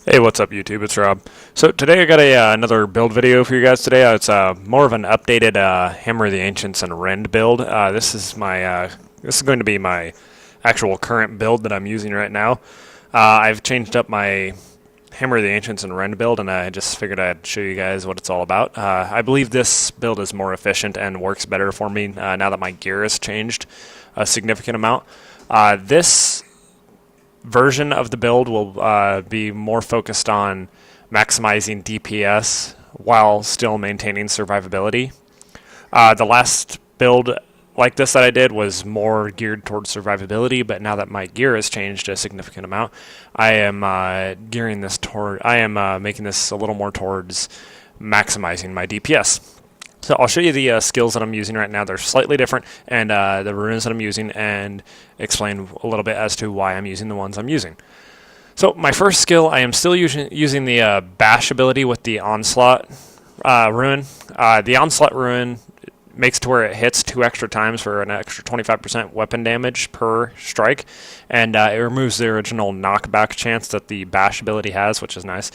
Hey, what's up YouTube? It's Rob. So today I got another build video for you guys today. It's more of an updated Hammer of the Ancients and Rend build. This is going to be my actual current build that I'm using right now. I've changed up my Hammer of the Ancients and Rend build, and I just figured I'd show you guys what it's all about. I believe this build is more efficient and works better for me now that my gear has changed a significant amount. This version of the build will be more focused on maximizing DPS while still maintaining survivability. The last build like this that I did was more geared towards survivability, but now that my gear has changed a significant amount, I am making this a little more towards maximizing my DPS. So I'll show you the skills that I'm using right now. They're slightly different, and the runes that I'm using, and explain a little bit as to why I'm using the ones I'm using. So my first skill, I am still using the bash ability with the onslaught rune. The onslaught rune makes it to where it hits 2 extra times for an extra 25% weapon damage per strike, and it removes the original knockback chance that the bash ability has, which is nice.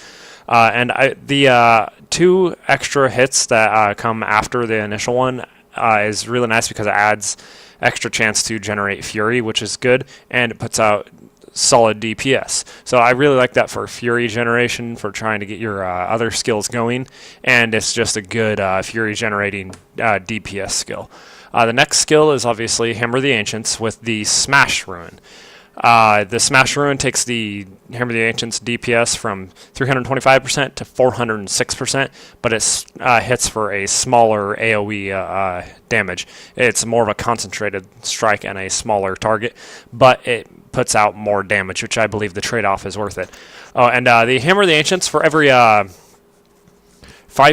The 2 extra hits that come after the initial one is really nice because it adds extra chance to generate fury, which is good, and it puts out solid DPS. So I really like that for fury generation, for trying to get your other skills going, and it's just a good fury generating DPS skill. The next skill is obviously Hammer of the Ancients with the Smash rune. The Smash rune takes the Hammer of the Ancients DPS from 325% to 406%, but it hits for a smaller AoE damage. It's more of a concentrated strike and a smaller target, but it puts out more damage, which I believe the trade-off is worth it. The Hammer of the Ancients, for every 5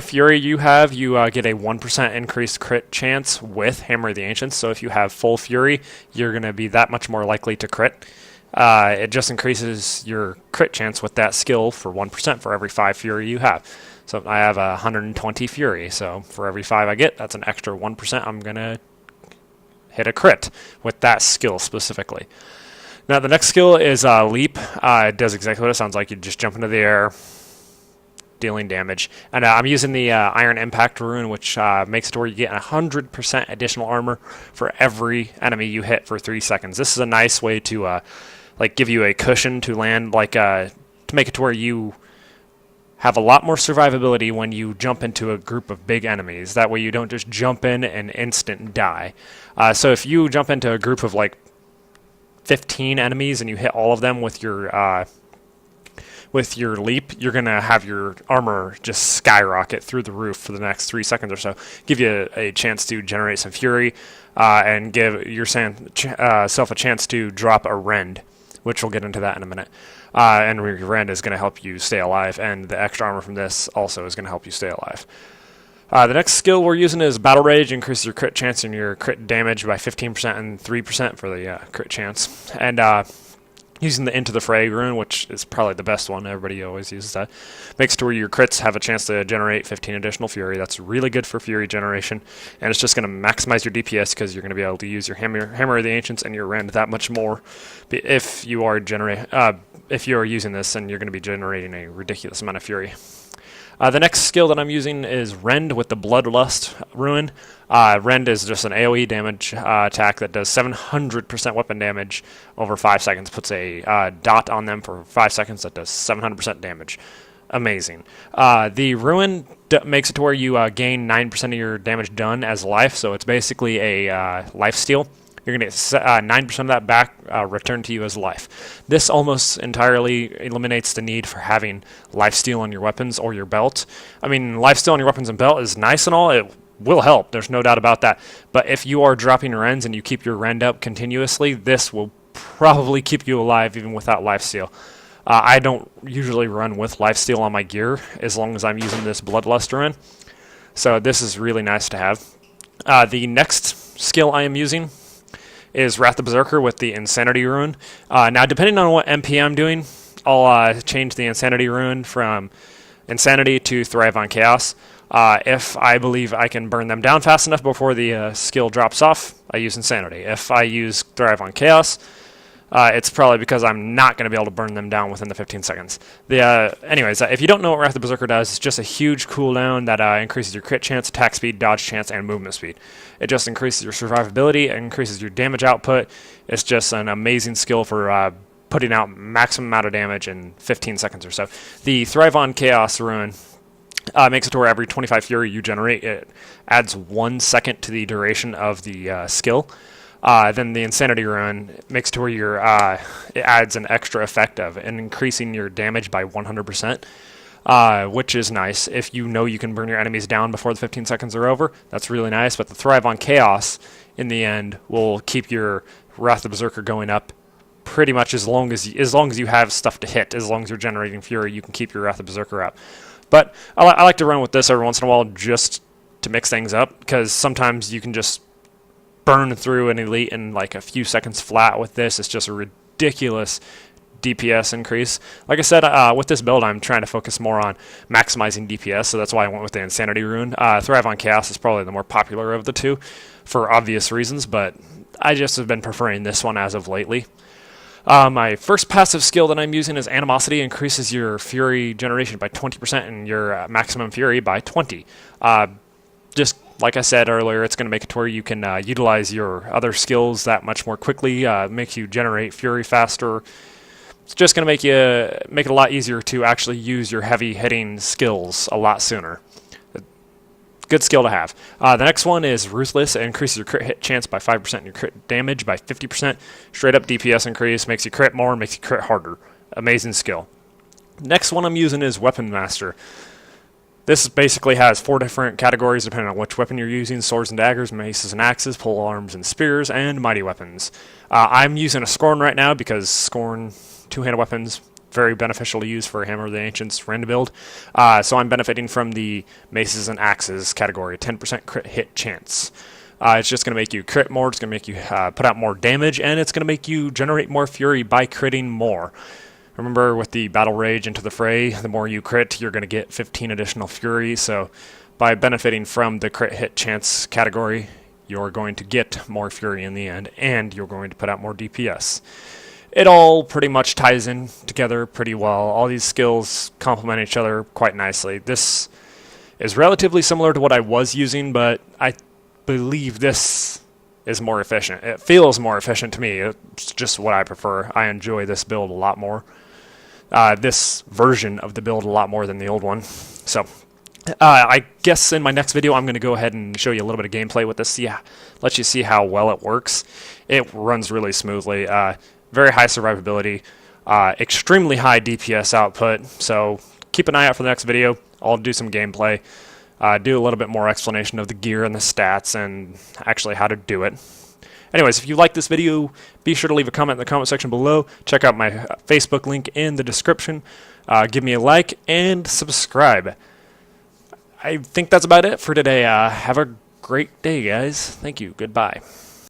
Fury you have, you get a 1% increased crit chance with Hammer of the Ancients. So if you have full Fury, you're going to be that much more likely to crit. It just increases your crit chance with that skill for 1% for every 5 Fury you have. So I have 120 Fury, so for every 5 I get, that's an extra 1% I'm going to hit a crit with that skill specifically. Now the next skill is Leap. It does exactly what it sounds like. You just jump into the air, dealing damage. And I'm using the Iron Impact rune, which makes it to where you get 100% additional armor for every enemy you hit for 3 seconds. This is a nice way to give you a cushion to land, to make it to where you have a lot more survivability when you jump into a group of big enemies. That way you don't just jump in and instant die. So if you jump into a group of 15 enemies and you hit all of them with your leap, you're going to have your armor just skyrocket through the roof for the next 3 seconds or so. Give you a chance to generate some fury and give yourself a chance to drop a Rend, which we'll get into that in a minute. And your Rend is going to help you stay alive, and the extra armor from this also is going to help you stay alive. The next skill we're using is Battle Rage. Increases your crit chance and your crit damage by 15% and 3% for the crit chance. And using the Into the Fray rune, which is probably the best one, everybody always uses that, makes it to where your crits have a chance to generate 15 additional Fury. That's really good for Fury generation, and it's just going to maximize your DPS because you're going to be able to use your Hammer of the Ancients and your Rend that much more if you are using this, and you're going to be generating a ridiculous amount of Fury. The next skill that I'm using is Rend with the Bloodlust rune. Rend is just an AoE damage attack that does 700% weapon damage over 5 seconds. Puts a dot on them for 5 seconds that does 700% damage. Amazing. The rune makes it to where you gain 9% of your damage done as life, so it's basically a life steal. You're going to get 9% of that back returned to you as life. This almost entirely eliminates the need for having lifesteal on your weapons or your belt. I mean, lifesteal on your weapons and belt is nice and all. It will help. There's no doubt about that. But if you are dropping Rends and you keep your Rend up continuously, this will probably keep you alive even without lifesteal. I don't usually run with lifesteal on my gear as long as I'm using this Bloodlust rune. So this is really nice to have. The next skill I am using is Wrath the Berserker with the Insanity rune. Now, depending on what MP I'm doing, I'll change the Insanity rune from Insanity to Thrive on Chaos. If I believe I can burn them down fast enough before the skill drops off, I use Insanity. If I use Thrive on Chaos, It's probably because I'm not going to be able to burn them down within the 15 seconds. Anyways, if you don't know what Wrath of the Berserker does, it's just a huge cooldown that increases your crit chance, attack speed, dodge chance, and movement speed. It just increases your survivability, it increases your damage output. It's just an amazing skill for putting out maximum amount of damage in 15 seconds or so. The Thrive on Chaos Rune makes it to where every 25 Fury you generate, it adds 1 second to the duration of the skill. Then the Insanity Rune makes it to where it adds an extra effect of increasing your damage by 100%, which is nice. If you know you can burn your enemies down before the 15 seconds are over, that's really nice. But the Thrive on Chaos, in the end, will keep your Wrath of the Berserker going up pretty much as long as you have stuff to hit. As long as you're generating Fury, you can keep your Wrath of the Berserker up. But I like to run with this every once in a while just to mix things up, because sometimes you can just burn through an elite in like a few seconds flat. With this, it's just a ridiculous DPS increase. Like I said, with this build, I'm trying to focus more on maximizing DPS, so that's why I went with the Insanity Rune. Thrive on Chaos is probably the more popular of the two, for obvious reasons, but I just have been preferring this one as of lately. My first passive skill that I'm using is Animosity. Increases your Fury generation by 20% and your maximum Fury by 20. Just like I said earlier, it's going to make it to where you can utilize your other skills that much more quickly, make you generate Fury faster. It's just going to make it a lot easier to actually use your heavy hitting skills a lot sooner. Good skill to have. The next one is Ruthless. It increases your crit hit chance by 5% and your crit damage by 50%. Straight up DPS increase, makes you crit more, makes you crit harder. Amazing skill. Next one I'm using is Weapon Master. This basically has 4 different categories depending on which weapon you're using: swords and daggers, maces and axes, pole arms and spears, and mighty weapons. I'm using a Scorn right now because Scorn, two-handed weapons, very beneficial to use for a Hammer of the Ancients Rend build. So I'm benefiting from the maces and axes category, 10% crit hit chance. It's just going to make you crit more, it's going to make you put out more damage, and it's going to make you generate more Fury by critting more. Remember, with the Battle Rage Into the Fray, the more you crit, you're going to get 15 additional Fury. So by benefiting from the crit hit chance category, you're going to get more Fury in the end, and you're going to put out more DPS. It all pretty much ties in together pretty well. All these skills complement each other quite nicely. This is relatively similar to what I was using, but I believe this is more efficient. It feels more efficient to me. It's just what I prefer. I enjoy this build a lot more. This version of the build a lot more than the old one. So I guess in my next video I'm going to go ahead and show you a little bit of gameplay with this. Yeah, let you see how well it works. It runs really smoothly. Very high survivability, extremely high DPS output. So keep an eye out for the next video. I'll do some gameplay, do a little bit more explanation of the gear and the stats and actually how to do it. Anyways, if you like this video, be sure to leave a comment in the comment section below. Check out my Facebook link in the description. Give me a like and subscribe. I think that's about it for today. Have a great day, guys. Thank you. Goodbye.